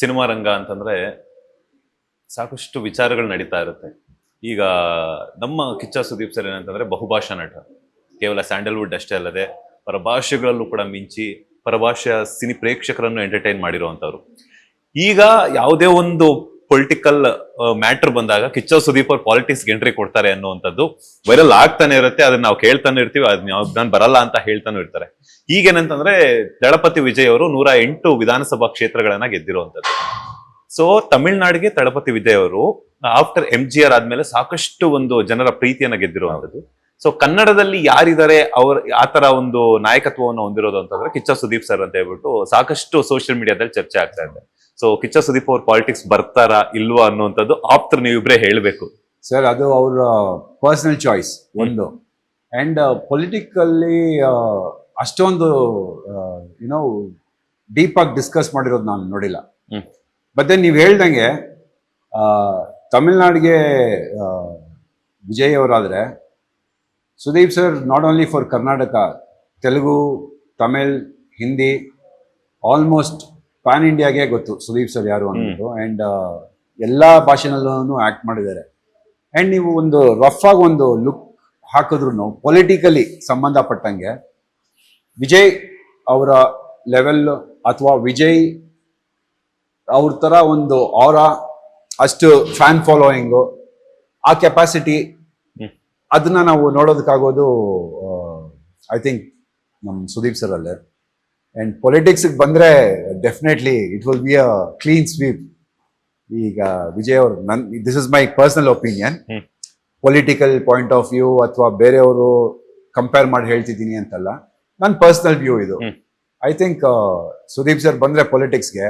Cinema ರಂಗ ಅಂತಂದ್ರೆ ಸಾಕಷ್ಟು ವಿಚಾರಗಳು ನಡೀತಾ ಇರುತ್ತೆ. ಈಗ ನಮ್ಮ ಕಿಚ್ಚ ಸುದೀಪ್ ಸರ್ ಏನಂತಂದ್ರೆ ಬಹುಭಾಷಾ ನಟ. ಕೇವಲ ಸ್ಯಾಂಡಲ್ವುಡ್ ಅಷ್ಟೇ ಅಲ್ಲದೆ ಪರಭಾಷೆಗಳಲ್ಲೂ ಕೂಡ ಮಿಂಚಿ ಪರಭಾಷೆಯ ಸಿನಿ ಪ್ರೇಕ್ಷಕರನ್ನು ಎಂಟರ್ಟೈನ್ ಮಾಡಿರುವಂತವ್ರು. ಈಗ ಯಾವುದೇ ಒಂದು ಪೊಲಿಟಿಕಲ್ ಮ್ಯಾಟರ್ ಬಂದಾಗ ಕಿಚ್ಚ ಸುದೀಪ್ ಅವ್ರು ಪಾಲಿಟಿಕ್ಸ್ ಎಂಟ್ರಿ ಕೊಡ್ತಾರೆ ಅನ್ನುವಂಥದ್ದು ವೈರಲ್ ಆಗ್ತಾನೆ ಇರುತ್ತೆ. ಅದನ್ನ ನಾವು ಕೇಳ್ತಾನೆ ಇರ್ತೀವಿ, ನಾನು ಬರಲ್ಲ ಅಂತ ಹೇಳ್ತಾನೆ ಇರ್ತಾರೆ. ಈಗೇನಂತಂದ್ರೆ ದಳಪತಿ ವಿಜಯ್ ಅವರು 108 ವಿಧಾನಸಭಾ ಕ್ಷೇತ್ರಗಳನ್ನ ಗೆದ್ದಿರುವಂತದ್ದು. ಸೊ ತಮಿಳ್ನಾಡಿಗೆ ದಳಪತಿ ವಿಜಯ್ ಅವರು ಆಫ್ಟರ್ MGR ಆದ್ಮೇಲೆ ಸಾಕಷ್ಟು ಒಂದು ಜನರ ಪ್ರೀತಿಯನ್ನ ಗೆದ್ದಿರುವಂತದ್ದು. ಸೊ ಕನ್ನಡದಲ್ಲಿ ಯಾರಿದ್ದಾರೆ ಅವ್ರ ಆತರ ಒಂದು ನಾಯಕತ್ವವನ್ನು ಹೊಂದಿರೋದು ಅಂತಂದ್ರೆ ಕಿಚ್ಚ ಸುದೀಪ್ ಸರ್ ಅಂತ ಹೇಳ್ಬಿಟ್ಟು ಸಾಕಷ್ಟು ಸೋಷಿಯಲ್ ಮೀಡಿಯಾದಲ್ಲಿ ಚರ್ಚೆ ಆಗ್ತಾ ಇದೆ. ಸೊ ಕಿಚ್ಚ ಸುದೀಪ್ ಅವ್ರ ಪಾಲಿಟಿಕ್ಸ್ ಬರ್ತಾರಾ ಇಲ್ವಾ ಅನ್ನುವಂಥದ್ದು ಆಪ್ತರು ನೀವಿಬ್ರೇ ಹೇಳ್ಬೇಕು ಸರ್. ಅದು ಅವರ ಪರ್ಸನಲ್ ಚಾಯ್ಸ್ ಒಂದು. ಅಂಡ್ ಪೊಲಿಟಿಕಲ್ಲಿ ಅಷ್ಟೊಂದು ಯುನೋ ಡೀಪ್ ಆಗಿ ಡಿಸ್ಕಸ್ ಮಾಡಿರೋದು ನಾನು ನೋಡಿಲ್ಲ. ಮತ್ತೆ ನೀವು ಹೇಳ್ದಂಗೆ ತಮಿಳ್ನಾಡಿಗೆ ವಿಜಯ್ ಅವರಾದ್ರೆ Sudeep sir not only for Karnataka, Telugu, Tamil, Hindi, almost pan ಇಂಡಿಯಾಗೆ ಗೊತ್ತು ಸುದೀಪ್ ಸರ್ ಯಾರು ಅಂದ್ಬಿಟ್ಟು. ಆ್ಯಂಡ್ ಎಲ್ಲ ಭಾಷೆನಲ್ಲೂ ಆ್ಯಕ್ಟ್ ಮಾಡಿದ್ದಾರೆ. ಆ್ಯಂಡ್ ನೀವು ಒಂದು ರಫ್ ಆಗಿ ಒಂದು ಲುಕ್ ಹಾಕಿದ್ರು ಪೊಲಿಟಿಕಲಿ ಸಂಬಂಧಪಟ್ಟಂಗೆ ವಿಜಯ್ ಅವರ ಲೆವೆಲ್ ಅಥವಾ ವಿಜಯ್ ಅವ್ರ ಥರ ಒಂದು ಅಷ್ಟು ಫ್ಯಾನ್ ಫಾಲೋಯಿಂಗು, ಆ ಕೆಪಾಸಿಟಿ ಅದನ್ನ ನಾವು ನೋಡೋದಕ್ಕಾಗೋದು ಐ ಥಿಂಕ್ ನಮ್ಮ ಸುದೀಪ್ ಸರ್ ಅಲ್ಲೇ. ಆ್ಯಂಡ್ ಪೊಲಿಟಿಕ್ಸ್ಗೆ ಬಂದರೆ definitely it will be a clean sweep. ಈಗ ವಿಜಯ್ ಅವರು this is my personal opinion, political point of view ಅಥವಾ ಬೇರೆಯವರು ಕಂಪೇರ್ ಮಾಡಿ ಹೇಳ್ತಿದ್ದೀನಿ ಅಂತಲ್ಲ, ನನ್ನ ಪರ್ಸನಲ್ ವ್ಯೂ ಇದು. ಐ ಥಿಂಕ್ ಸುದೀಪ್ ಸರ್ ಬಂದರೆ ಪೊಲಿಟಿಕ್ಸ್ಗೆ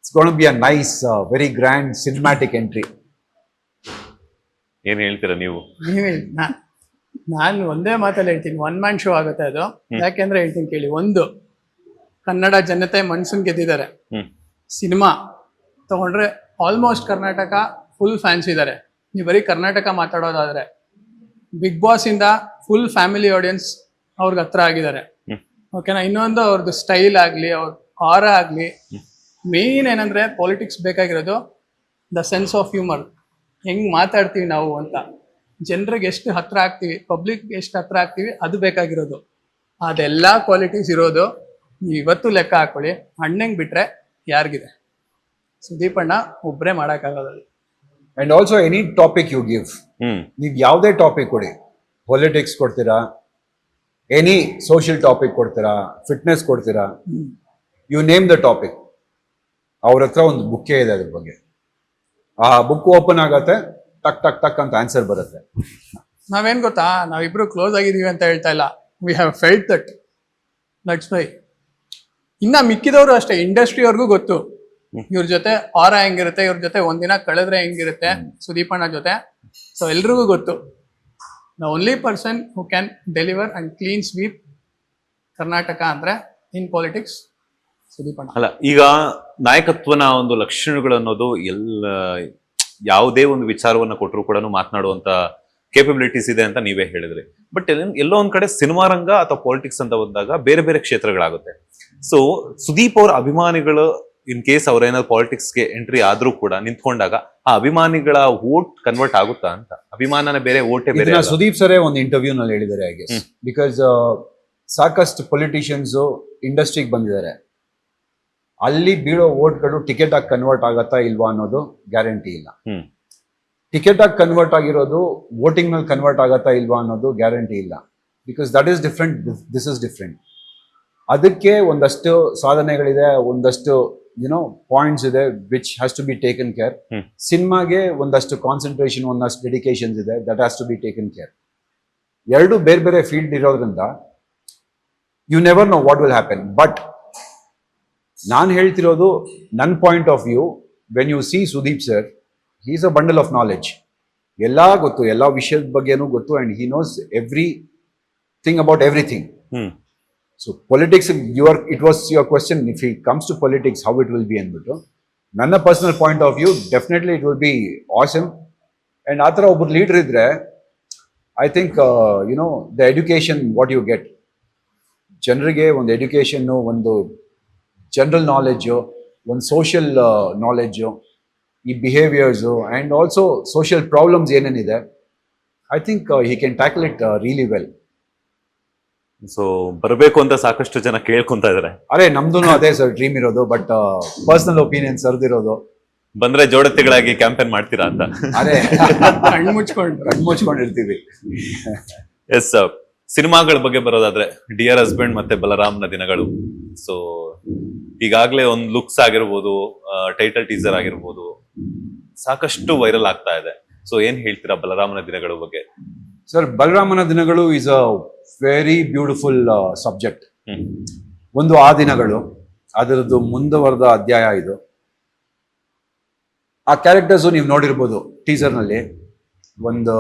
it's going to be a nice, very grand cinematic entry. ಏನ್ ಹೇಳ್ತೀರಾ ನೀವು? ನಾನು ಒಂದೇ ಮಾತಲ್ಲಿ ಹೇಳ್ತೀನಿ, ಒನ್ ಮ್ಯಾನ್ ಶೋ ಆಗುತ್ತೆ ಅದು. ಯಾಕೆಂದ್ರೆ ಹೇಳ್ತೀನಿ ಕೇಳಿ. ಒಂದು, ಕನ್ನಡ ಜನತೆ ಮನ್ಸನ್ ಗೆದ್ದಿದ್ದಾರೆ. ಸಿನಿಮಾ ತಗೊಂಡ್ರೆ ಆಲ್ಮೋಸ್ಟ್ ಕರ್ನಾಟಕ ಫುಲ್ ಫ್ಯಾನ್ಸ್ ಇದ್ದಾರೆ. ನೀವು ಬರೀ ಕರ್ನಾಟಕ ಮಾತಾಡೋದಾದ್ರೆ ಬಿಗ್ ಬಾಸ್ ಇಂದ ಫುಲ್ ಫ್ಯಾಮಿಲಿ ಆಡಿಯನ್ಸ್ ಅವ್ರಿಗೆ ಹತ್ರ ಆಗಿದ್ದಾರೆ. ಓಕೆನಾ? ಇನ್ನೊಂದು ಅವ್ರದ್ದು ಸ್ಟೈಲ್ ಆಗಲಿ, ಅವ್ರ ಆರ ಆಗಲಿ. ಮೇನ್ ಏನಂದ್ರೆ ಪಾಲಿಟಿಕ್ಸ್ ಬೇಕಾಗಿರೋದು ದ ಸೆನ್ಸ್ ಆಫ್ ಹ್ಯೂಮರ್. ಹೆಂಗ್ ಮಾತಾಡ್ತೀವಿ ನಾವು ಅಂತ, ಜನರಿಗೆ ಎಷ್ಟು ಹತ್ರ ಆಗ್ತೀವಿ, ಪಬ್ಲಿಕ್ ಎಷ್ಟು ಹತ್ರ ಆಗ್ತೀವಿ, ಅದು ಬೇಕಾಗಿರೋದು. ಅದೆಲ್ಲ ಕ್ವಾಲಿಟೀಸ್ ಇರೋದು ಇವತ್ತು ಲೆಕ್ಕ ಹಾಕೊಳ್ಳಿ. ಅಣ್ಣಂಗೆ ಬಿಟ್ರೆ ಯಾರಿಗಿದೆ? ಸುದೀಪ್ ಅಣ್ಣ ಒಬ್ಬರೇ ಮಾಡೋಕ್ಕಾಗೋದು. And also any topic you give, ನೀವು ಯಾವುದೇ ಟಾಪಿಕ್ ಕೊಡಿ, ಪೊಲಿಟಿಕ್ಸ್ ಕೊಡ್ತೀರಾ, ಎನಿ ಸೋಷಿಯಲ್ ಟಾಪಿಕ್ ಕೊಡ್ತೀರಾ, ಫಿಟ್ನೆಸ್ ಕೊಡ್ತೀರಾ, ಯು ನೇಮ್ ದ ಟಾಪಿಕ್, ಅವ್ರ ಹತ್ರ ಒಂದು ಬುಕ್ಕೇ ಇದೆ ಅದ್ರ ಬಗ್ಗೆ. ಆ ಬುಕ್ ಓಪನ್ ಆಗತ್ತೆ, ಟಕ್ ಟಕ್ ಟಕ್ ಅಂತ ಆನ್ಸರ್ ಬರುತ್ತೆ. ನಾವೇನ್ ಗೊತ್ತಾ, ನಾವಿಬ್ರು ಕ್ಲೋಸ್ ಆಗಿದೀವಿ ಅಂತ ಹೇಳ್ತಾ ಇಲ್ಲ. We have felt that's why. ಇನ್ನ ಮಿಕ್ಕಿದವರು ಅಷ್ಟೇ, ಇಂಡಸ್ಟ್ರಿಯವ್ರಿಗೂ ಗೊತ್ತು ಇವ್ರ ಜೊತೆ ಆರ ಹೆಂಗಿರುತ್ತೆ, ಇವ್ರ ಜೊತೆ ಒಂದಿನ ಕಳೆದ್ರೆ ಹೆಂಗಿರುತ್ತೆ ಸುದೀಪಣ್ಣ ಜೊತೆ. ಸೊ ಎಲ್ರಿಗೂ ಗೊತ್ತು, the only person who can deliver and clean sweep Karnataka ಅಂದ್ರೆ ಇನ್ ಪಾಲಿಟಿಕ್ಸ್ ಸುದೀಪಣ್ಣ. ಅಲ್ಲ, ಈಗ ನಾಯಕತ್ವನ ಒಂದು ಲಕ್ಷಣಗಳು ಅನ್ನೋದು ಯಾವುದೇ ಒಂದು ವಿಚಾರವನ್ನ ಕೊಟ್ಟರು ಕೂಡ ಮಾತನಾಡುವಂತ ಕೇಪಬಿಲಿಟೀಸ್ ಇದೆ ಅಂತ ನೀವೇ ಹೇಳಿದ್ರಿ. ಬಟ್ ಎಲ್ಲೋ ಒಂದ್ ಕಡೆ ಸಿನಿಮಾ ರಂಗ ಅಥವಾ ಪಾಲಿಟಿಕ್ಸ್ ಅಂತ ಬಂದಾಗ ಬೇರೆ ಬೇರೆ ಕ್ಷೇತ್ರಗಳಾಗುತ್ತೆ. ಸೊ ಸುದೀಪ್ ಅವರ ಅಭಿಮಾನಿಗಳು ಇನ್ ಕೇಸ್ ಅವ್ರೇನಾದ್ರು ಪಾಲಿಟಿಕ್ಸ್ಗೆ ಎಂಟ್ರಿ ಆದ್ರೂ ಕೂಡ ನಿಂತ್ಕೊಂಡಾಗ ಆ ಅಭಿಮಾನಿಗಳ ವೋಟ್ ಕನ್ವರ್ಟ್ ಆಗುತ್ತಾ ಅಂತ? ಅಭಿಮಾನನೇ ಬೇರೆ, ವೋಟೇ ಬೇರೆ. ಸುದೀಪ್ ಸರೇ ಒಂದು ಇಂಟರ್ವ್ಯೂ ನಲ್ಲಿ ಹೇಳಿದ್ದಾರೆ ಹಾಗೆ. ಬಿಕಾಸ್ ಸಾಕಷ್ಟು ಪೊಲಿಟಿಷಿಯನ್ಸ್ ಇಂಡಸ್ಟ್ರಿಗೆ ಬಂದಿದ್ದಾರೆ, ಅಲ್ಲಿ ಬೀಳೋ ವೋಟ್ಗಳು ಟಿಕೆಟ್ ಆಗಿ ಕನ್ವರ್ಟ್ ಆಗತ್ತಾ ಇಲ್ವಾ ಅನ್ನೋದು ಗ್ಯಾರಂಟಿ ಇಲ್ಲ. ಟಿಕೆಟ್ ಆಗಿ ಕನ್ವರ್ಟ್ ಆಗಿರೋದು ವೋಟಿಂಗ್ ನಲ್ಲಿ ಕನ್ವರ್ಟ್ ಆಗತ್ತಾ ಇಲ್ವಾ ಅನ್ನೋದು ಗ್ಯಾರಂಟಿ ಇಲ್ಲ. Because that is different, this is different. ಅದಕ್ಕೆ ಒಂದಷ್ಟು ಸಾಧನೆಗಳಿದೆ, ಒಂದಷ್ಟು ಪಾಯಿಂಟ್ಸ್ ಇದೆ which has to be taken care. ಸಿನಿಮಾಗೆ ಒಂದಷ್ಟು ಕಾನ್ಸಂಟ್ರೇಷನ್, ಒಂದಷ್ಟು ಡೆಡಿಕೇಶನ್ಸ್ ಇದೆ, that has to be taken care. ಎರಡು ಬೇರೆ ಬೇರೆ ಫೀಲ್ಡ್ ಇರೋದ್ರಿಂದ you never know what will happen. But ನಾನು ಹೇಳ್ತಿರೋದು ನನ್ನ point of view. When you see Sudeep sir, he is a bundle of knowledge. ಎಲ್ಲ ಗೊತ್ತು, ಎಲ್ಲ ವಿಷಯದ ಬಗ್ಗೆನೂ ಗೊತ್ತು. And he knows every thing about everything. So politics, it was your question, if he comes to politics how it will be ಅಂದ್ಬಿಟ್ಟು. ನನ್ನ personal point of view, definitely it will be awesome. And ಆ ಥರ ಒಬ್ಬರು leader ಇದ್ರೆ I think the education what you get, ಜನರಿಗೆ ಒಂದು ಎಡ್ಯುಕೇಷನ್ನು, ಒಂದು ಜನರಲ್ ನಾಲೆಡ್ಜು, ಒಂದು ಸೋಷಿಯಲ್ ನಾಲೆಡ್ಜು, ಈ behaviours and also social problems ಏನೇನಿದೆ, I think he can tackle it really well. So ಬರಬೇಕು ಅಂತ ಸಾಕಷ್ಟು ಜನ ಕೇಳ್ಕೊಂತ ಇದಾರೆ. ಅರೆ ನಮ್ದು ಅದೇ ಸರ್ ಡ್ರೀಮ್ ಇರೋದು, ಬಟ್ ಪರ್ಸನಲ್ ಒಪಿನಿಯನ್ ಸರ್ದಿರೋದು. ಬಂದ್ರೆ ಜೋಡತಿಗಳಾಗಿ ಕ್ಯಾಂಪೇನ್ ಮಾಡ್ತೀರಾ ಅಂತ. ಅರೆ ಕಣ್ಣು ಕಣ್ಮುಚ್ಕೊಂಡಿರ್ತೀವಿ. ಎಸ್, ಸಿನಿಮಾಗಳ ಬಗ್ಗೆ ಬರೋದಾದ್ರೆ ಡಿಯರ್ ಹಸ್ಬೆಂಡ್ ಮತ್ತೆ ಬಲರಾಮನ ದಿನಗಳು. ಸೊ ಈಗಾಗಲೇ ಒಂದು ಲುಕ್ಸ್ ಆಗಿರ್ಬೋದು, ಟೈಟಲ್ ಟೀಸರ್ ಆಗಿರ್ಬೋದು, ಸಾಕಷ್ಟು ವೈರಲ್ ಆಗ್ತಾ ಇದೆ. ಸೊ ಏನ್ ಹೇಳ್ತೀರಾ ಬಲರಾಮನ ದಿನಗಳ ಬಗ್ಗೆ? ಸರ್, ಬಲರಾಮನ ದಿನಗಳು is a very beautiful subject. ಒಂದು ಆ ದಿನಗಳು, ಅದರದ್ದು ಮುಂದುವರೆದ ಅಧ್ಯಾಯ ಇದು. ಆ ಕ್ಯಾರೆಕ್ಟರ್ಸು ನೀವು ನೋಡಿರ್ಬೋದು ಟೀಸರ್ನಲ್ಲಿ, ಒಂದು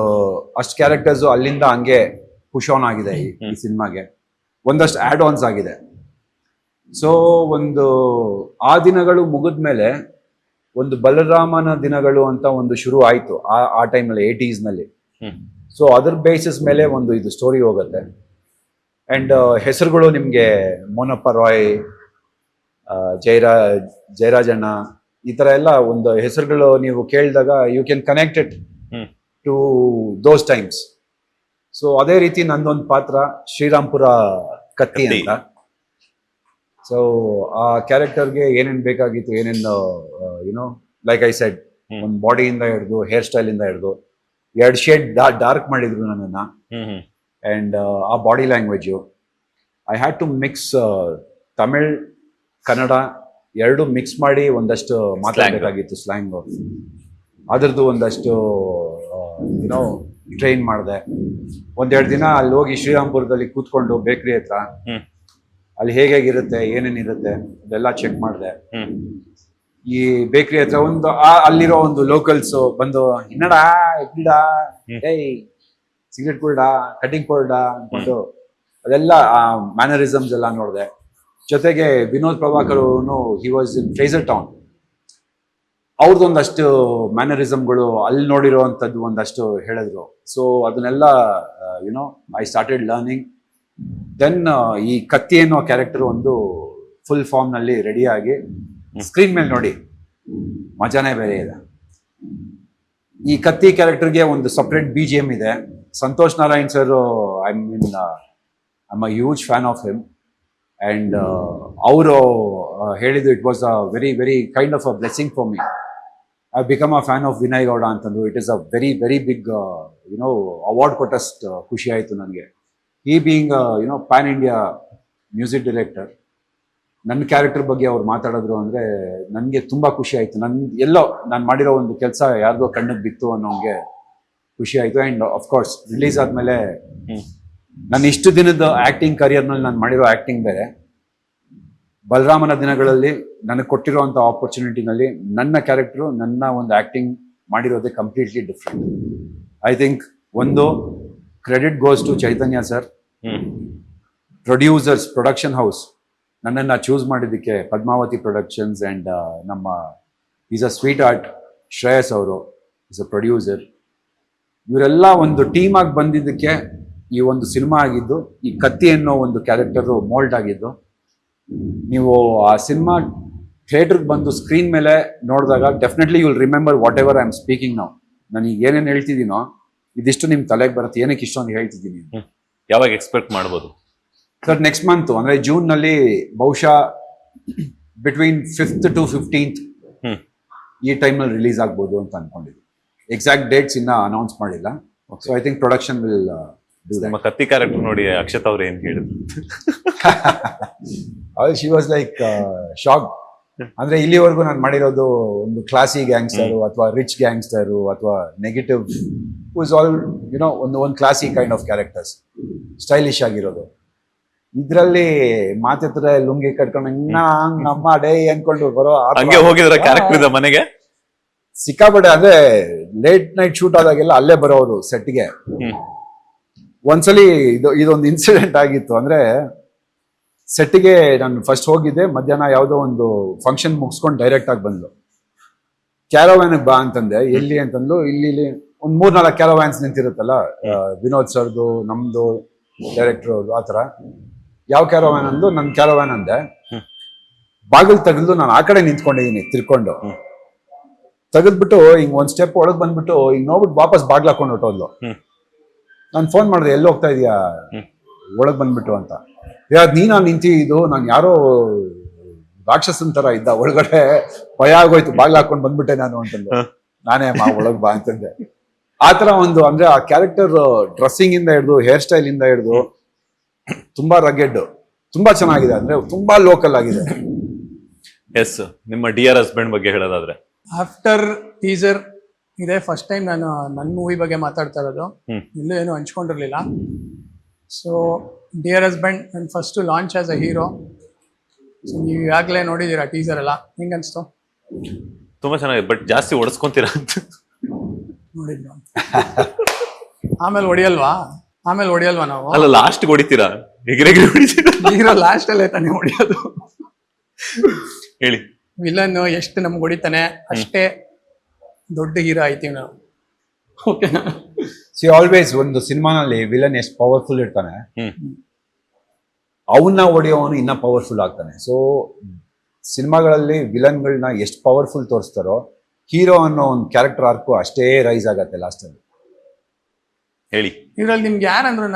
ಅಷ್ಟು ಕ್ಯಾರೆಕ್ಟರ್ಸು ಅಲ್ಲಿಂದ ಹಂಗೆ ಪುಷ್ ಆನ್ ಆಗಿದೆ ಈ ಸಿನಿಮಾಗೆ. ಒಂದಷ್ಟು ಆಡ್ ಆನ್ಸ್ ಆಗಿದೆ. ಸೊ ಒಂದು ಆ ದಿನಗಳು ಮುಗಿದ್ಮೇಲೆ ಒಂದು ಬಲರಾಮನ ದಿನಗಳು ಅಂತ ಒಂದು ಶುರು ಆಯಿತು ಆ ಟೈಮಲ್ಲಿ 80s ನಲ್ಲಿ. ಸೊ ಅದ್ರ ಬೇಸಿಸ್ ಮೇಲೆ ಒಂದು ಇದು ಸ್ಟೋರಿ ಹೋಗುತ್ತೆ. ಆ್ಯಂಡ್ ಹೆಸರುಗಳು ನಿಮಗೆ ಮೋನಪ್ಪ ರಾಯ್, ಜಯರಾಜಣ್ಣ, ಈ ಥರ ಎಲ್ಲ ಒಂದು ಹೆಸರುಗಳು ನೀವು ಕೇಳಿದಾಗ you can connect it to those times. So ಅದೇ ರೀತಿ ನಂದೊಂದು ಪಾತ್ರ ಶ್ರೀರಾಮ್ಪುರ ಕತ್ತಿ ಅಂತ. ಸೊ ಆ ಕ್ಯಾರೆಕ್ಟರ್ಗೆ ಏನೇನು ಬೇಕಾಗಿತ್ತು, ಏನೇನು ಯುನೋ ಲೈಕ್ ಐ ಸೆಡ್, ಒಂದು ಬಾಡಿಯಿಂದ ಹಿಡಿದು ಹೇರ್ ಸ್ಟೈಲಿಂದ ಹಿಡಿದು 2 ಶೇಡ್ ಡಾರ್ಕ್ ಮಾಡಿದ್ರು ನನ್ನನ್ನು. ಆ್ಯಂಡ್ ಆ body language I had to mix Tamil Kannada ಎರಡು ಮಿಕ್ಸ್ ಮಾಡಿ ಒಂದಷ್ಟು ಮಾತಾಡಬೇಕಾಗಿತ್ತು ಸ್ಲ್ಯಾಂಗು. ಅದ್ರದ್ದು ಒಂದಷ್ಟು ಯುನೋ ಟ್ರೈನ್ ಮಾಡಿದೆ. 1-2 ದಿನ ಅಲ್ಲಿ ಹೋಗಿ ಶ್ರೀರಾಮ್ಪುರದಲ್ಲಿ ಕೂತ್ಕೊಂಡು ಬೇಕ್ರಿ ಹತ್ರ ಅಲ್ಲಿ ಹೇಗಿರುತ್ತೆ, ಏನೇನಿರುತ್ತೆ ಅದೆಲ್ಲ ಚೆಕ್ ಮಾಡಿದೆ. ಈ ಬೇಕ್ರಿ ಹತ್ರ ಒಂದು ಅಲ್ಲಿರೋ ಒಂದು ಲೋಕಲ್ಸ್ ಬಂದು ಇನ್ನಡಾ ಎಕ್ಕಿಡಾ ಏಯ್ ಸಿಗರೇಟ್ ಕೊಡ್ಡಾ, ಕಟಿಂಗ್ ಕೊಡ್ಡಾ ಅಂದ್ಕೊಂಡು ಅದೆಲ್ಲ ಮ್ಯಾನರಿಸಮ್ಸ್ ಎಲ್ಲ ನೋಡಿದೆ. ಜೊತೆಗೆ Vinod Prabhakar he was in Fraser Town, ಅವ್ರದ್ದೊಂದಷ್ಟು ಮ್ಯಾನರಿಸಮ್ಗಳು ಅಲ್ಲಿ ನೋಡಿರೋವಂಥದ್ದು ಒಂದಷ್ಟು ಹೇಳಿದ್ರು. ಸೊ ಅದನ್ನೆಲ್ಲ you know I started learning. Then ಈ ಕತ್ತಿ ಅನ್ನೋ ಕ್ಯಾರೆಕ್ಟರ್ ಒಂದು ಫುಲ್ ಫಾರ್ಮ್ನಲ್ಲಿ ರೆಡಿಯಾಗಿ ಸ್ಕ್ರೀನ್ ಮೇಲೆ ನೋಡಿ ಮಜಾನೇ ಬೇರೆ ಇದೆ. ಈ ಕತ್ತಿ ಕ್ಯಾರೆಕ್ಟರ್ಗೆ ಒಂದು ಸಪ್ರೇಟ್ BGM ಇದೆ. Santosh Narayan sir, I a huge fan of him. And ಅವರು ಹೇಳಿದ್ದು it was a very very kind of a blessing for me. I become a fan of Vinay Gowda ಅಂತಂದು. It is a very very big you know award ಕೊಟ್ಟಷ್ಟು ಖುಷಿ ಆಯಿತು ನನಗೆ. ಈ being you know pan India music director, ನನ್ನ character ಬಗ್ಗೆ ಅವ್ರು ಮಾತಾಡಿದ್ರು ಅಂದರೆ ನನಗೆ ತುಂಬ ಖುಷಿ ಆಯಿತು. ನಾನು ಮಾಡಿರೋ ಒಂದು ಕೆಲಸ ಯಾರ್ದೋ ಕಣ್ಣಿಗೆ ಬಿತ್ತು ಅನ್ನೋಂಗೆ ಖುಷಿ ಆಯಿತು. ಆ್ಯಂಡ್ ಅಫ್ಕೋರ್ಸ್ ರಿಲೀಸ್ ಆದಮೇಲೆ ನನ್ನ ಇಷ್ಟು ದಿನದ ಆ್ಯಕ್ಟಿಂಗ್ ಕರಿಯರ್ನಲ್ಲಿ ನಾನು ಮಾಡಿರೋ ಆ್ಯಕ್ಟಿಂಗ್ ಬೇರೆ, ಬಲರಾಮನ ದಿನಗಳಲ್ಲಿ ನನಗೆ ಕೊಟ್ಟಿರೋವಂಥ ಆಪರ್ಚುನಿಟಿನಲ್ಲಿ ನನ್ನ ಕ್ಯಾರೆಕ್ಟರು, ನನ್ನ ಒಂದು ಆ್ಯಕ್ಟಿಂಗ್ ಮಾಡಿರೋದೇ ಕಂಪ್ಲೀಟ್ಲಿ ಡಿಫ್ರೆಂಟ್. ಐ ಥಿಂಕ್ ಒಂದು credit goes to Chaitanya sir, producers, production house ನನ್ನನ್ನು ಚೂಸ್ ಮಾಡಿದ್ದಕ್ಕೆ, ಪದ್ಮಾವತಿ ಪ್ರೊಡಕ್ಷನ್ಸ್ ಆ್ಯಂಡ್ ನಮ್ಮ is a sweet art Shreyas ಅವರು ಈಸ್ ಅ ಪ್ರೊಡ್ಯೂಸರ್. ಇವರೆಲ್ಲ ಒಂದು ಟೀಮಾಗಿ ಬಂದಿದ್ದಕ್ಕೆ ಈ ಒಂದು ಸಿನಿಮಾ ಆಗಿದ್ದು, ಈ ಕತ್ತಿ ಅನ್ನೋ ಒಂದು ಕ್ಯಾರೆಕ್ಟರು ಮೋಲ್ಡ್ ಆಗಿದ್ದು. ನೀವು ಆ ಸಿನಿಮಾ ಥಿಯೇಟ್ರಿಗೆ ಬಂದು ಸ್ಕ್ರೀನ್ ಮೇಲೆ ನೋಡಿದಾಗ definitely you will remember whatever I am speaking now. ನಾನು ಈಗ ಏನೇನು ಹೇಳ್ತಿದ್ದೀನೋ ಇದಿಷ್ಟು ನಿಮ್ಮ ತಲೆಗೆ ಬರುತ್ತೆ, ಏನಕ್ಕೆ ಇಷ್ಟೊಂದು ಹೇಳ್ತಿದ್ದೀನಿ. ಯಾವಾಗ ಎಕ್ಸ್ಪೆಕ್ಟ್ ಮಾಡ್ಬೋದು ಸರ್? ನೆಕ್ಸ್ಟ್ ಮಂತ್ ಅಂದರೆ ಜೂನ್ನಲ್ಲಿ ಬಹುಶಃ ಬಿಟ್ವೀನ್ 5th to 15th ಈ ಟೈಮ್ನಲ್ಲಿ ರಿಲೀಸ್ ಆಗ್ಬೋದು ಅಂತ ಅನ್ಕೊಂಡಿದ್ವಿ. ಎಕ್ಸಾಕ್ಟ್ ಡೇಟ್ಸ್ ಇನ್ನ ಅನೌನ್ಸ್ ಮಾಡಿಲ್ಲ. So I think production will do ನಮ್ಮ ಕತ್ತಿ ಕ್ಯಾರೆಕ್ಟರ್ ನೋಡಿ ಅಕ್ಷತ್ ಅವ್ರು ಏನ್ ಹೇಳಿದ್ರು? She was like shock. ಅಂದ್ರೆ ಇಲ್ಲಿವರೆಗೂ ನಾನು ಮಾಡಿರೋದು ಒಂದು ಕ್ಲಾಸಿ ಗ್ಯಾಂಗ್ಸ್ಟರು ಅಥವಾ ರಿಚ್ ಗ್ಯಾಂಗ್ಸ್ಟರು ಅಥವಾ ನೆಗೆಟಿವ್, ವಾಸ್ ಆಲ್ ಯುನೋ ಒಂದು classy kind of characters, stylish ಆಗಿರೋದು. ಇದರಲ್ಲಿ ಮಾತಿದ್ರೆ ಲುಂಗಿ ಕಟ್ಕೊಂಡು ನಮ್ಮ ಡೇ ಅನ್ಕೊಂಡು ಬರೋ ಹಂಗೆ ಹೋಗಿದ್ರ ಕ್ಯಾರೆಕ್ಟರ್ ಮನೆಗೆ ಸಿಕ್ಕಾಪಟ್ಟೆ. ಅಂದ್ರೆ ಲೇಟ್ ನೈಟ್ ಶೂಟ್ ಆದಾಗೆಲ್ಲ ಅಲ್ಲೇ ಬರೋರು ಸೆಟ್ಗೆ. ಒಂದ್ಸಲಿ ಇದೊಂದು ಇನ್ಸಿಡೆಂಟ್ ಆಗಿತ್ತು. ಅಂದ್ರೆ ಸೆಟ್ಗೆ ನಾನು ಫಸ್ಟ್ ಹೋಗಿದ್ದೆ, ಮಧ್ಯಾಹ್ನ ಯಾವುದೋ ಒಂದು ಫಂಕ್ಷನ್ ಮುಗಿಸ್ಕೊಂಡು ಡೈರೆಕ್ಟ್ ಆಗಿ ಬಂದ್ಲು. ಕ್ಯಾರವ್ಯಾನ್ಗೆ ಬಾ ಅಂತಂದೆ. ಎಲ್ಲಿ ಅಂತಂದ್ಲು, ಇಲ್ಲಿ ಒಂದು 3-4 ಕ್ಯಾರವ್ಯಾನ್ಸ್ ನಿಂತಿರುತ್ತಲ್ಲ, ವಿನೋದ್ ಸರ್ದು, ನಮ್ದು, ಡೈರೆಕ್ಟರ್ ಅವ್ರದ್ದು, ಆ ಥರ. ಯಾವ ಕ್ಯಾರವ್ಯಾನ್ ಅಂದು, ನನ್ನ ಕ್ಯಾರವ್ಯಾನ್ ಅಂದೆ. ಬಾಗಿಲು ತೆಗೆದು ನಾನು ಆ ಕಡೆ ನಿಂತ್ಕೊಂಡಿದ್ದೀನಿ ತಿರ್ಕೊಂಡು. ತೆಗೆದ್ಬಿಟ್ಟು ಹಿಂಗ್ ಒಂದ್ ಸ್ಟೆಪ್ ಒಳಗ್ ಬಂದ್ಬಿಟ್ಟು ಹಿಂಗ್ ನೋಡ್ಬಿಟ್ಟು ವಾಪಸ್ ಬಾಗ್ಲು ಹಾಕೊಂಡು ಹೊಟ್ಟೋದ್ಲು. ನಾನು ಫೋನ್ ಮಾಡಿದೆ, ಎಲ್ಲಿ ಹೋಗ್ತಾ ಇದೀಯಾ, ಒಳಗ್ ಬಂದ್ಬಿಟ್ಟು ಅಂತ. ಯಾವ್ದು ನೀನಾ ನಿಂತಿದ್ದು, ನಾನು ಯಾರೋ ರಾಕ್ಷಸನ್ ತರ ಇದ್ದ ಒಳಗಡೆ, ಭಯ ಆಗೋಯ್ತು, ಬಾಗ್ಲು ಹಾಕೊಂಡ್ ಬಂದ್ಬಿಟ್ಟೆ ನಾನು ಅಂತಂದು. ನಾನೇ ಒಳಗ್ ಬಾ ಅಂತಂದೆ. ಆತರ ಒಂದು ಅಂದ್ರೆ ಆ ಕ್ಯಾರೆಕ್ಟರ್ ಡ್ರೆಸ್ಸಿಂಗ್ ಇಂದ ಹಿಡಿದು ಹೇರ್ ಸ್ಟೈಲ್ ಇಂದ ಹಿಡಿದು ತುಂಬಾ ರಗೆಡ್, ತುಂಬಾ ಚೆನ್ನಾಗಿದೆ, ಅಂದ್ರೆ ತುಂಬಾ ಲೋಕಲ್ ಆಗಿದೆ. ಎಸ್, ನಿಮ್ಮ ಡಿಯರ್ ಹಸ್ಬೆಂಡ್ ಬಗ್ಗೆ ಹೇಳೋದಾದ್ರೆ? ಆಫ್ಟರ್ ಟೀಸರ್ ಇದೆ ಫಸ್ಟ್ ಟೈಮ್ ನಾನು ನನ್ನ ಮೂವಿ ಬಗ್ಗೆ ಮಾತಾಡ್ತಾ ಇರೋದು. ಇಲ್ಲೂ ಏನು ಹಂಚ್ಕೊಂಡಿರ್ಲಿಲ್ಲ. ಸೊ ಡಿಯರ್ ಹಸ್ಬೆಂಡ್ ನನ್ನ first launch as a hero. So ನೀವು ಈಗಾಗಲೇ ನೋಡಿದ್ದೀರಾ ಟೀಸರ್ ಎಲ್ಲ, ಹೆಂಗ ಅನ್ಸ್ತು? ತುಂಬಾ ಚೆನ್ನಾಗಿದೆ, ಬಟ್ ಜಾಸ್ತಿ ಹೊಡೆಸ್ಕೊಂತೀರಾ ಅಂತ ನೋಡಿದ್ವಿ. ಆಮೇಲೆ ಹೊಡಿಯಲ್ವಾ ನಾವು? ಅಲ್ಲ, ಲಾಸ್ಟ್ ಹೊಡಿತೀರಾ, ಎಗಿರೆಗಿರಿ ಹೊಡಿತೀರಾ? ಹೀರೋ ಲಾಸ್ಟ್ ಅಲ್ಲೇ ತಾನೇ ಹೊಡಿಯೋದು. ಹೇಳಿ. ವಿಲನ್ ಎಷ್ಟು ನಮ್ಗೆ ಹೊಡಿತಾನೆ ಅಷ್ಟೇ ದೊಡ್ಡ ಹೀರೋ ಆಯ್ತೀವಿ ನಾವು. ಓಕೆನಾ? ಸಿ ಆಲ್ವೇಸ್ ಒಂದು ಸಿನಿಮಾನಲ್ಲಿ ವಿಲನ್ ಎಷ್ಟು ಪವರ್ಫುಲ್ ಇರ್ತಾನೆ, ಅವನ್ನ ಹೊಡೆಯೋವನು ಇನ್ನ ಪವರ್ಫುಲ್ ಆಗ್ತಾನೆ. ಸೊ ಸಿನಿಮಾಗಳಲ್ಲಿ ವಿಲನ್ಗಳನ್ನ ಎಷ್ಟು ಪವರ್ಫುಲ್ ತೋರಿಸ್ತಾರೋ, ಹೀರೋ ಅನ್ನೋ ಒಂದು ಕ್ಯಾರೆಕ್ಟರ್ ಆರ್ಕು ಅಷ್ಟೇ ರೈಸ್ ಆಗತ್ತೆ ಲಾಸ್ಟ್ ಅಲ್ಲಿ. ಹೇಳಿ. ಇದ್ರಲ್ಲಿ ನಿಮ್ಗೆ ಯಾರಂದ್ರು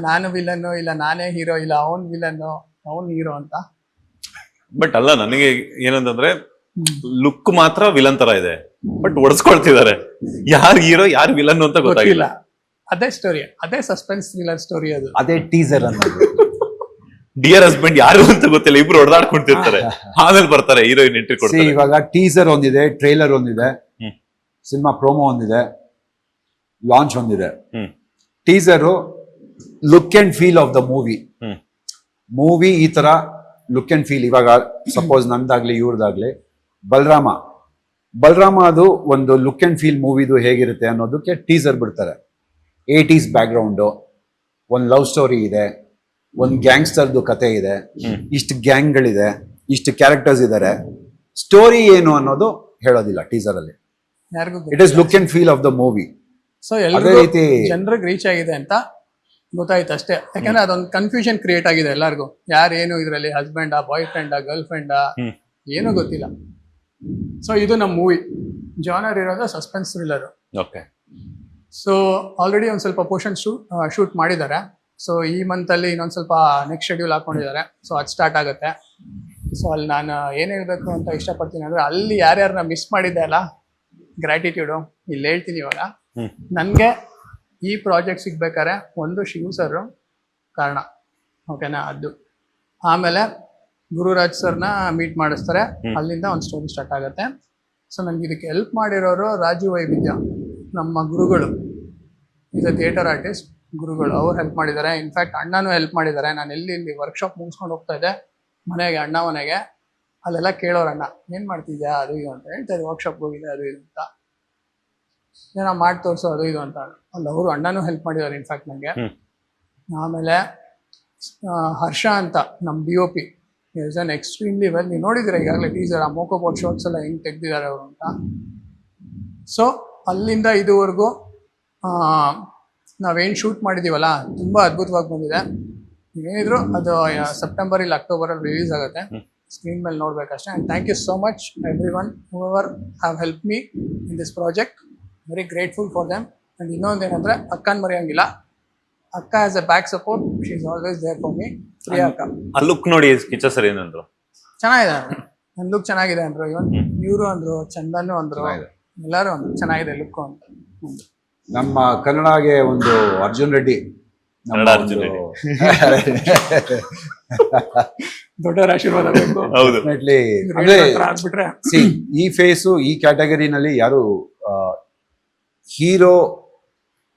ನಾನು ವಿಲನ್, ಇಲ್ಲ ನಾನೇ ಹೀರೋ, ಇಲ್ಲ ಅವನ್ ವಿಲನ್ ಅವನ್ ಹೀರೋ ಅಂತ? ಬಟ್ ಅಲ್ಲ, ನನಗೆ ಏನಂತಂದ್ರೆ ಲುಕ್ ಮಾತ್ರ ವಿಲನ್ ತರ ಇದೆ, ಬಟ್ ಒಡ್ಸ್ಕೊಳ್ತಿದ್ದಾರೆ. ಯಾರು ಹೀರೋ ಯಾರು ವಿಲನ್ ಅಂತ ಗೊತ್ತಾಗಿಲ್ಲ. ಅದೇ ಸ್ಟೋರಿ, ಅದೇ ಸಸ್ಪೆನ್ಸ್ ಥ್ರಿಲ್ಲರ್ ಸ್ಟೋರಿ ಅದು. ಅದೇ ಟೀಸರ್ ಅನ್ನೋದು. ಡಿಯರ್ ಹಸ್ಬೆಂಡ್ ಯಾರು ಅಂತ ಗೊತ್ತಿಲ್ಲ, ಇಬ್ರು ಹೊಡೆದಾಡ್ಕೊಂತಿರ್ತಾರೆ, ಆಮೇಲೆ ಬರ್ತಾರೆ ಹೀರೋಯಿನ್ ಎಂಟ್ರಿ ಕೊಡ್ತಾರೆ. ಇವಾಗ ಟೀಸರ್ ಒಂದಿದೆ, ಟ್ರೈಲರ್ ಒಂದಿದೆ, ಸಿನಿಮಾ ಪ್ರೋಮೋ ಒಂದಿದೆ, ಲಾಂಚ್ ಒಂದಿದೆ. Teaser look and feel of the movie ಈ ತರ ಲುಕ್ ಅಂಡ್ ಫೀಲ್. ಇವಾಗ ಸಪೋಸ್ ನಂದಾಗ್ಲಿ ಇವ್ರದಾಗ್ಲಿ ಬಲರಾಮ ಅದು ಒಂದು ಲುಕ್ ಅಂಡ್ ಫೀಲ್ ಮೂವಿದು ಹೇಗಿರುತ್ತೆ ಅನ್ನೋದಕ್ಕೆ ಟೀಸರ್ ಬಿಡ್ತಾರೆ. 80s ಬ್ಯಾಕ್ಗ್ರೌಂಡು, ಒಂದು ಲವ್ ಸ್ಟೋರಿ ಇದೆ, ಒಂದು ಗ್ಯಾಂಗ್ಸ್ಟರ್ದು ಕತೆ ಇದೆ, ಇಷ್ಟು ಗ್ಯಾಂಗ್ಗಳಿದೆ, ಇಷ್ಟು ಕ್ಯಾರೆಕ್ಟರ್ಸ್ ಇದ್ದಾರೆ. ಸ್ಟೋರಿ ಏನು ಅನ್ನೋದು ಹೇಳೋದಿಲ್ಲ ಟೀಸರ್ ಅಲ್ಲಿ. It is look and feel of the movie. So ಎಲ್ಲರಿಗೂ ಜನರಿಗೆ ರೀಚ್ ಆಗಿದೆ ಅಂತ ಗೊತ್ತಾಯ್ತು ಅಷ್ಟೇ. ಯಾಕಂದ್ರೆ ಅದೊಂದು ಕನ್ಫ್ಯೂಷನ್ ಕ್ರಿಯೇಟ್ ಆಗಿದೆ ಎಲ್ಲರಿಗೂ, ಯಾರೇನು ಇದರಲ್ಲಿ ಹಸ್ಬೆಂಡಾ, ಬಾಯ್ ಫ್ರೆಂಡಾ, ಗರ್ಲ್ ಫ್ರೆಂಡಾ ಏನೂ ಗೊತ್ತಿಲ್ಲ. ಸೊ ಇದು ನಮ್ಮ ಮೂವಿ ಜಾನರ್ ಇರೋದು suspense thriller. Okay. So already ಒಂದು ಸ್ವಲ್ಪ ಪೋರ್ಷನ್ ಶೂಟ್ ಮಾಡಿದ್ದಾರೆ. ಸೊ ಈ ಮಂತ್ ಅಲ್ಲಿ ಇನ್ನೊಂದು ಸ್ವಲ್ಪ ನೆಕ್ಸ್ಟ್ ಶೆಡ್ಯೂಲ್ ಹಾಕೊಂಡಿದ್ದಾರೆ. ಸೊ ಅದು ಸ್ಟಾರ್ಟ್ ಆಗುತ್ತೆ. ಸೊ ಅಲ್ಲಿ ನಾನು ಏನ್ ಹೇಳ್ಬೇಕು ಅಂತ ಇಷ್ಟಪಡ್ತೀನಿ ಅಂದ್ರೆ, ಅಲ್ಲಿ ಯಾರ್ಯಾರನ್ನ ಮಿಸ್ ಮಾಡಿದ್ದೆ ಅಲ್ಲ, ಗ್ರಾಟಿಟ್ಯೂಡು ಇಲ್ಲಿ ಹೇಳ್ತೀನಿ ಇವಾಗ. ನನಗೆ ಈ ಪ್ರಾಜೆಕ್ಟ್ ಸಿಗ್ಬೇಕಾದ್ರೆ ಒಂದು ಶಿವು ಸರ್ ಕಾರಣ, ಓಕೆನಾ, ಅದು. ಆಮೇಲೆ ಗುರುರಾಜ್ ಸರ್ನ ಮೀಟ್ ಮಾಡಿಸ್ತಾರೆ, ಅಲ್ಲಿಂದ ಒಂದು ಸ್ಟೋರಿ ಸ್ಟಾರ್ಟ್ ಆಗುತ್ತೆ. ಸೊ ನನಗೆ ಇದಕ್ಕೆ ಹೆಲ್ಪ್ ಮಾಡಿರೋರು ರಾಜು ವೈವಿಧ್ಯ, ನಮ್ಮ ಗುರುಗಳು, ಈಸ್ ಅ ಥಿಯೇಟರ್ ಆರ್ಟಿಸ್ಟ್ ಗುರುಗಳು. ಅವ್ರು ಹೆಲ್ಪ್ ಮಾಡಿದ್ದಾರೆ. ಇನ್ಫ್ಯಾಕ್ಟ್ ಅಣ್ಣನೂ ಹೆಲ್ಪ್ ಮಾಡಿದ್ದಾರೆ. ನಾನು ಇಲ್ಲಿ ವರ್ಕ್ಶಾಪ್ ಮುಗಿಸ್ಕೊಂಡು ಹೋಗ್ತಾ ಇದ್ದೆ ಮನೆಗೆ, ಅಣ್ಣ ಮನೆಗೆ. ಅಲ್ಲೆಲ್ಲ ಕೇಳೋರು, ಅಣ್ಣ ಏನು ಮಾಡ್ತಿದ್ಯಾ ಅದು ಇದು ಅಂತ ಹೇಳ್ತಾರೆ, ವರ್ಕ್ಶಾಪ್ ಹೋಗಿದೆ ಅದು ಇದು ಅಂತ, ಏನೋ ಮಾಡಿ ತೋರಿಸೋ ಅದು ಇದು ಅಂತ. ಅಲ್ಲಿ ಅವರು ಅಣ್ಣನೂ ಹೆಲ್ಪ್ ಮಾಡಿದ್ದಾರೆ ಇನ್ಫ್ಯಾಕ್ಟ್ ನನಗೆ. ಆಮೇಲೆ ಹರ್ಷ ಅಂತ ನಮ್ಮ DOP is an extremely well. ನೀವು ನೋಡಿದ್ರೆ ಈಗಾಗಲೇ ಟೀಸರ್, ಆ ಮೋಕೋಬೋಟ್ ಶಾರ್ಟ್ಸ್ ಎಲ್ಲ ಹೆಂಗೆ ತೆಗ್ದಿದ್ದಾರೆ ಅವರು ಅಂತ. ಸೊ ಅಲ್ಲಿಂದ ಇದುವರೆಗೂ ನಾವೇನು ಶೂಟ್ ಮಾಡಿದ್ದೀವಲ್ಲ, ತುಂಬ ಅದ್ಭುತವಾಗಿ ಬಂದಿದೆ. ಏನಿದ್ರು ಅದು ಸೆಪ್ಟೆಂಬರ್ ಇಲ್ಲ ಅಕ್ಟೋಬರಲ್ಲಿ ರಿಲೀಸ್ ಆಗುತ್ತೆ. ಸ್ಕ್ರೀನ್ ಮೇಲೆ ನೋಡ್ಬೇಕಷ್ಟೇ. And thank you so much everyone whoever have help me in this project. Very grateful for them. And ಇನ್ನೊಂದೇನೆಂದರೆ, ಅಕ್ಕನ ಮರೆಯೋಂಗಿಲ್ಲ. ಅಕ್ಕ as a back support, she is always there for me. Priya ಅಕ್ಕ. ಆ look ನೋಡಿ Kichcha sir ಏನಂದ್ರು? ಚೆನ್ನಾಗಿದೆ, ನನ್ನ ಲುಕ್ ಚೆನ್ನಾಗಿದೆ ಅಂದ್ರು. ಇವನ್ ಇವರು ಅಂದ್ರು, ಚಂದನ್ನು ಅಂದ್ರು, ಎಲ್ಲರೂ ಅಂದ್ರು ಚೆನ್ನಾಗಿದೆ ಲುಕ್ ಅಂತ. ನಮ್ಮ ಕನ್ನಡಗೆ ಒಂದು ಅರ್ಜುನ್ ರೆಡ್ಡಿ, ದೊಡ್ಡವರ ಆಶೀರ್ವಾದ ಬೇಕು. ಹೌದು. ಈ ಫೇಸು ಈ ಕ್ಯಾಟಗರಿನಲ್ಲಿ ಯಾರು ಹೀರೋ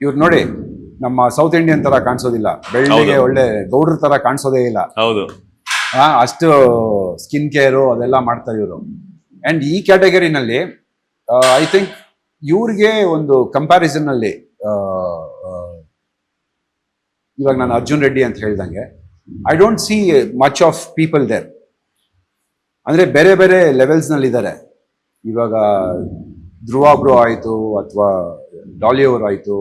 ಇವ್ರು ನೋಡಿ, ನಮ್ಮ ಸೌತ್ ಇಂಡಿಯನ್ ತರ ಕಾಣಿಸೋದಿಲ್ಲ, ಬೆಳ್ಳಿಗೆ ಒಳ್ಳೆ ಗೌಡ್ರ ತರ ಕಾಣಿಸೋದೇ ಇಲ್ಲ. ಹೌದು. ಅಷ್ಟು ಸ್ಕಿನ್ ಕೇರು ಅದೆಲ್ಲ ಮಾಡ್ತಾರೆ ಇವರು. ಅಂಡ್ ಈ ಕ್ಯಾಟಗರಿನಲ್ಲಿ ಐ ಥಿಂಕ್ ಇವ್ರಿಗೆ ಒಂದು ಕಂಪ್ಯಾರಿಸನ್ ಅಲ್ಲಿ, ಇವಾಗ ನಾನು ಅರ್ಜುನ್ ರೆಡ್ಡಿ ಅಂತ ಹೇಳ್ದಂಗೆ, I don't see much of people there. ಅಂದ್ರೆ ಬೇರೆ ಬೇರೆ ಲೆವೆಲ್ಸ್ ನಲ್ಲಿ ಇದ್ದಾರೆ. ಇವಾಗ ಧ್ರುವ ಬ್ರೋ ಆಯ್ತು, ಅಥವಾ ಡಾಲಿ ಅವರು ಆಯ್ತು,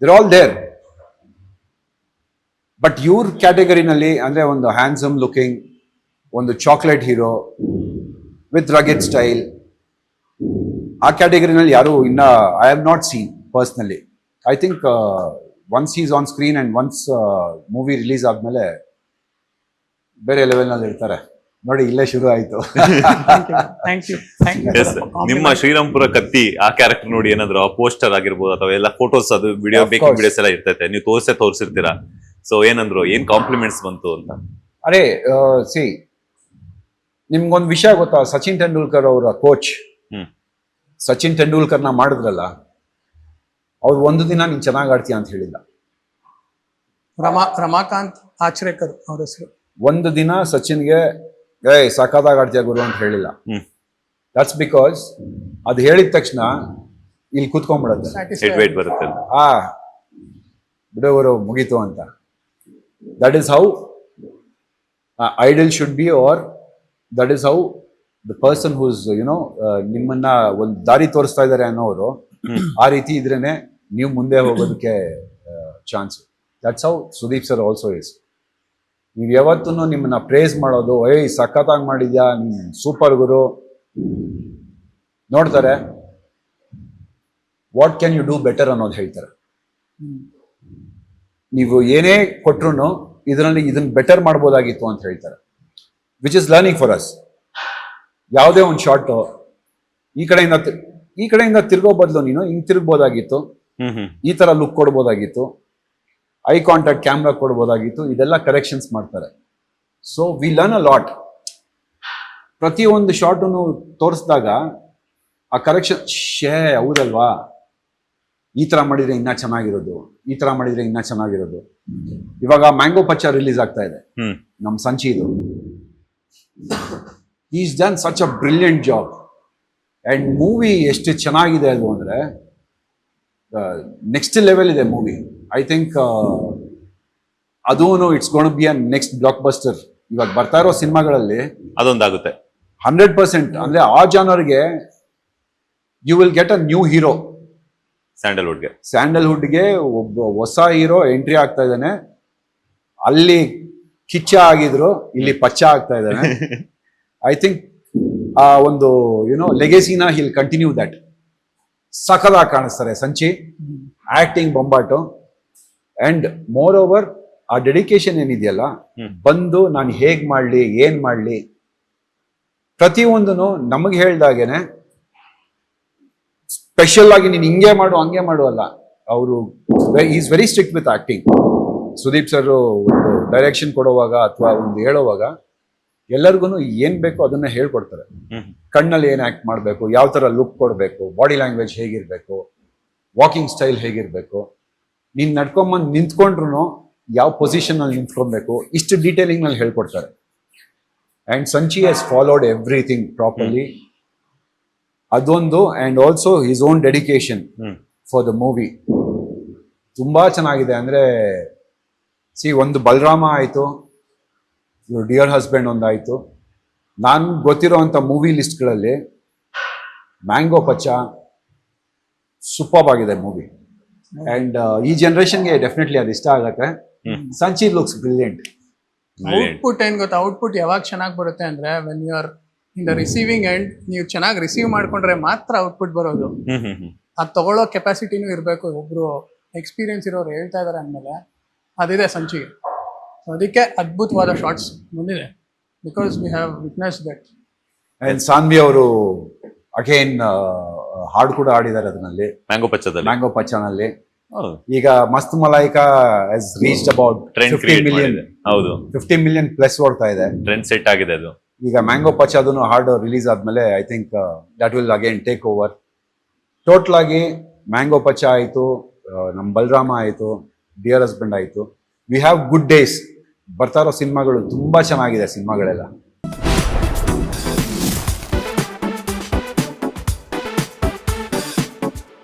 ದೇರ್ ಆಲ್ ದೇರ್. ಬಟ್ ಇವ್ರ ಕ್ಯಾಟಗರಿನಲ್ಲಿ ಅಂದ್ರೆ ಒಂದು ಹ್ಯಾಂಡ್ಸಮ್ ಲುಕಿಂಗ್, ಒಂದು ಚಾಕ್ಲೇಟ್ ಹೀರೋ, ವಿತ್ ರಗೆಡ್ ಸ್ಟೈಲ್. ಆ ಕ್ಯಾಟಗರಿನಲ್ಲಿ ಯಾರು ಇನ್ನ I have not seen personally. I think once is on screen and once movie release ಆದ್ಮೇಲೆ ಬೇರೆ ಲೆವೆಲ್ನಲ್ಲಿ ಇರ್ತಾರೆ. ನೋಡಿ ಇಲ್ಲೇ ಶುರು ಆಯ್ತು. ಥ್ಯಾಂಕ್ ಯು ಎಸ್, ನಿಮ್ಮ ಶ್ರೀರಾಮ್ಪುರ ಕತ್ತಿ ಆ ಕ್ಯಾರೆಕ್ಟರ್ ನೋಡಿ ಏನಾದ್ರು ಆ ಪೋಸ್ಟರ್ ಆಗಿರ್ಬೋದು ಅಥವಾ ಎಲ್ಲ ಫೋಟೋಸ್ ಅದು video Of baking course. Videos ಎಲ್ಲ ಇರ್ತೈತೆ, ನೀವು ತೋರಿಸಿರ್ತೀರಾ. ಸೊ ಏನಂದ್ರು, ಏನ್ ಕಾಂಪ್ಲಿಮೆಂಟ್ಸ್ ಬಂತು ಅಂತ? ಅರೆ ಸಿ, ನಿಮ್ಗೊಂದು ವಿಷಯ ಗೊತ್ತಾ? ಸಚಿನ್ ತೆಂಡೂಲ್ಕರ್ ಅವರ ಕೋಚ್ ಹ್ಮ್ ಸಚಿನ್ ತೆಂಡೂಲ್ಕರ್ನ ಮಾಡಿದ್ರಲ್ಲ, ಅವ್ರು ಒಂದು ದಿನ ನೀನ್ ಚೆನ್ನಾಗಿ ಆಡ್ತೀಯ ಅಂತ ಹೇಳಿಲ್ಲ. ರಮಾಕಾಂತ್ ಆಚ್ರೇಕರ್ ಅವ್ರ ಹೆಸರು. ಒಂದು ದಿನ ಸಚಿನ್ಗೆ ಸಖತ್ತಾಗಿ ಆಡ್ತೀಯ ಗುರು ಅಂತ ಹೇಳಿಲ್ಲ. ಹ್ಮ್ ದಟ್ಸ್ ಬಿಕಾಸ್ ಅದು ಹೇಳಿದ ತಕ್ಷಣ ಇಲ್ಲಿ ಕೂತ್ಕೊಂಡ್ಬಿಡತ್ತೆ. ಹೆಡ್ ವೇಟ್ ಬರುತ್ತೆ. ಆ ಬಿಡೋವರು ಮುಗೀತು ಅಂತ. That is how idol should be, or that is how the person whose ನಿಮ್ಮನ್ನ ಒಂದು ದಾರಿ ತೋರಿಸ್ತಾ ಇದ್ದಾರೆ ಅನ್ನೋರು ಆ ರೀತಿ ಇದ್ರೇನೆ ನೀವು ಮುಂದೆ ಹೋಗೋದಕ್ಕೆ chance. That's how Sudeep sir also is. ನೀವು ಯಾವತ್ತೂ ನಿಮ್ಮನ್ನ ಪ್ರೇಸ್ ಮಾಡೋದು, ಸಖತ್ತಾಗಿ ಮಾಡಿದ್ಯಾ, ನೀನ್ ಸೂಪರ್ ಗುರು, ನೋಡ್ತಾರೆ what can you do better ಅನ್ನೋದು ಹೇಳ್ತಾರೆ. ನೀವು ಏನೇ ಕೊಟ್ರು ಇದರಲ್ಲಿ ಇದನ್ನ ಬೆಟರ್ ಮಾಡ್ಬೋದಾಗಿತ್ತು ಅಂತ ಹೇಳ್ತಾರೆ, which is learning for us. ಯಾವುದೇ ಒಂದು ಶಾರ್ಟ್ ಈ ಕಡೆಯಿಂದ ತಿರ್ಗೋ ಬದಲು ನೀನು ಹಿಂಗ್ ತಿರ್ಗ್ಬೋದಾಗಿತ್ತು, ಈ ತರ ಲುಕ್ ಕೊಡ್ಬೋದಾಗಿತ್ತು, ಐ ಕಾಂಟ್ಯಾಕ್ಟ್ ಕ್ಯಾಮ್ರಾ ಕೊಡ್ಬೋದಾಗಿತ್ತು, ಇದೆಲ್ಲ ಕರೆಕ್ಷನ್ಸ್ ಮಾಡ್ತಾರೆ. So we learn a lot. ಪ್ರತಿಯೊಂದು ಶಾರ್ಟನ್ನು ತೋರಿಸಿದಾಗ ಆ ಕರೆಕ್ಷನ್ ಹೌದಲ್ವಾ, ಈ ತರ ಮಾಡಿದ್ರೆ ಇನ್ನ ಚೆನ್ನಾಗಿರೋದು, ಈ ತರ ಮಾಡಿದ್ರೆ ಇನ್ನ ಚೆನ್ನಾಗಿರೋದು. ಇವಾಗ ಮ್ಯಾಂಗೋ ಪಚ್ಚ ರಿಲೀಸ್ ಆಗ್ತಾ ಇದೆ, ನಮ್ ಸಂಚಿದು. Is done such a brilliant job. And movie ಎಷ್ಟು ಚೆನ್ನಾಗಿದೆ ಅದು ಅಂದ್ರೆ ನೆಕ್ಸ್ಟ್ ಲೆವೆಲ್ ಇದೆ ಮೂವಿ. ಐ ಥಿಂಕ್ ಅದೂ it's gonna be a next blockbuster. ಇವಾಗ ಬರ್ತಾ ಇರೋ ಸಿನಿಮಾಗಳಲ್ಲಿ ಅದೊಂದಾಗುತ್ತೆ 100%. ಅಂದ್ರೆ ಆ ಜಾನರ್ಗೆ you will get a new hero. ಸ್ಯಾಂಡಲ್ವುಡ್ಗೆ ಒಬ್ಬ ಹೊಸ ಹೀರೋ ಎಂಟ್ರಿ ಆಗ್ತಾ ಇದ್ದಾನೆ. ಅಲ್ಲಿ ಕಿಚ್ಚ ಆಗಿದ್ರು, ಇಲ್ಲಿ ಪಚ್ಚ ಆಗ್ತಾ ಇದ್ದಾನೆ. ಐ ಥಿಂಕ್ ಆ ಒಂದು ಲೆಗೆಸಿನ ಹಿಲ್ ಕಂಟಿನ್ಯೂ ದಟ್. ಸಖದಾಗಿ ಕಾಣಿಸ್ತಾರೆ ಸಂಚಿ, ಆಕ್ಟಿಂಗ್ ಬೊಂಬಾಟು. ಅಂಡ್ ಮೋರ್ ಓವರ್ ಆ ಡೆಡಿಕೇಶನ್ ಏನಿದೆಯಲ್ಲ, ಬಂದು ನಾನು ಹೇಗ್ ಮಾಡ್ಲಿ, ಏನ್ ಮಾಡ್ಲಿ, ಪ್ರತಿಯೊಂದನು ನಮಗೆ ಹೇಳ್ದಾಗೇನೆ ಸ್ಪೆಷಲ್ ಆಗಿ ನೀನು ಹಿಂಗೆ ಮಾಡು ಹಂಗೆ ಮಾಡು ಅಲ್ಲ. ಅವರು is very strict with acting. Sudeep sir ಒಂದು ಡೈರೆಕ್ಷನ್ ಕೊಡುವಾಗ ಅಥವಾ ಒಂದು ಹೇಳುವಾಗ ಎಲ್ಲರಿಗೂ ಏನ್ ಬೇಕೋ ಅದನ್ನ ಹೇಳ್ಕೊಡ್ತಾರೆ. ಕಣ್ಣಲ್ಲಿ ಏನ್ ಆಕ್ಟ್ ಮಾಡಬೇಕು, ಯಾವ ತರ ಲುಕ್ ಕೊಡಬೇಕು, ಬಾಡಿ ಲ್ಯಾಂಗ್ವೇಜ್ ಹೇಗಿರ್ಬೇಕು, ವಾಕಿಂಗ್ ಸ್ಟೈಲ್ ಹೇಗಿರ್ಬೇಕು, ನೀನ್ ನಡ್ಕೊಂಬಂದು ನಿಂತ್ಕೊಂಡ್ರು ಯಾವ ಪೊಸಿಷನ್ ಅಲ್ಲಿ ನಿಂತ್ಕೊಬೇಕು, ಇಷ್ಟು ಡೀಟೇಲಿಂಗ್ ನಲ್ಲಿ ಹೇಳ್ಕೊಡ್ತಾರೆ. And Sanchi has followed everything properly. ಅದೊಂದು, and also his own dedication for the movie ತುಂಬಾ ಚೆನ್ನಾಗಿದೆ. ಅಂದ್ರೆ ಒಂದು ಬಲರಾಮ ಆಯ್ತು, ಇವ್ರ ಡಿಯರ್ ಹಸ್ಬೆಂಡ್ ಒಂದಾಯ್ತು. ನಾನು ಗೊತ್ತಿರೋಂಥ ಮೂವಿ ಲಿಸ್ಟ್ಗಳಲ್ಲಿ ಮ್ಯಾಂಗೋ ಪಚ್ಚ ಸೂಪರ್ ಆಗಿದೆ ಮೂವಿ. ಅಂಡ್ ಈ ಜನರೇಷನ್ಗೆ ಡೆಫಿನೆಟ್ಲಿ ಅದು ಇಷ್ಟ ಆಗತ್ತೆ. Sanchi looks brilliant. ಔಟ್ಪುಟ್ ಏನ್ ಗೊತ್ತಾ, ಔಟ್ಪುಟ್ ಯಾವಾಗ ಚೆನ್ನಾಗಿ ಬರುತ್ತೆ ಅಂದ್ರೆ when you are in the receiving end. ನೀವು ಚೆನ್ನಾಗಿ ರಿಸೀವ್ ಮಾಡ್ಕೊಂಡ್ರೆ ಮಾತ್ರ ಔಟ್ಪುಟ್ ಬರೋದು. ಅದು ತಗೊಳ್ಳೋ ಕೆಪಾಸಿಟಿನೂ ಇರಬೇಕು. ಒಬ್ರು ಎಕ್ಸ್ಪೀರಿಯನ್ಸ್ ಇರೋರು ಹೇಳ್ತಾ ಇದಾರೆ ಅಂದಮೇಲೆ ಅದಿದೆ ಸಂಚಿಗೆ. ಅದಕ್ಕೆ ಅದ್ಭುತವಾದ ಶಾರ್ಟ್ಸ್ ಬಂದಿದೆ, because we have witness that. And Sanvi ಅವರು ಅಗೇನ್ ಹಾಡು ಕೂಡ ಆಡಿದ್ದಾರೆ ಅದರಲ್ಲಿ, ಮ್ಯಾಂಗೋ ಪಚ್ಚನಲ್ಲಿ. ಈಗ Mast Malaika has reached about 50 million plus ಓಡ್ತಾ ಇದೆ, ಟ್ರೆಂಡ್ ಸೆಟ್ ಆಗಿದೆ ಅದು. ಈಗ ಮ್ಯಾಂಗೋ ಪಚ್ಚ ಅದನ್ನು ಹಾಡು ರಿಲೀಸ್ ಆದ್ಮೇಲೆ I think that will again take over. Total ಆಗಿ ಮ್ಯಾಂಗೋ ಪಚ್ಚ ಆಯ್ತು, ನಮ್ ಬಲರಾಮ ಆಯ್ತು, ಡಿಯರ್ ಹಸ್ಬೆಂಡ್ ಆಯ್ತು. We have good days. ಬರ್ತಾ ಇರೋ ಸಿನಿಮಾಗಳು ತುಂಬಾ ಚೆನ್ನಾಗಿದೆ ಸಿನಿಮಾಗಳೆಲ್ಲ.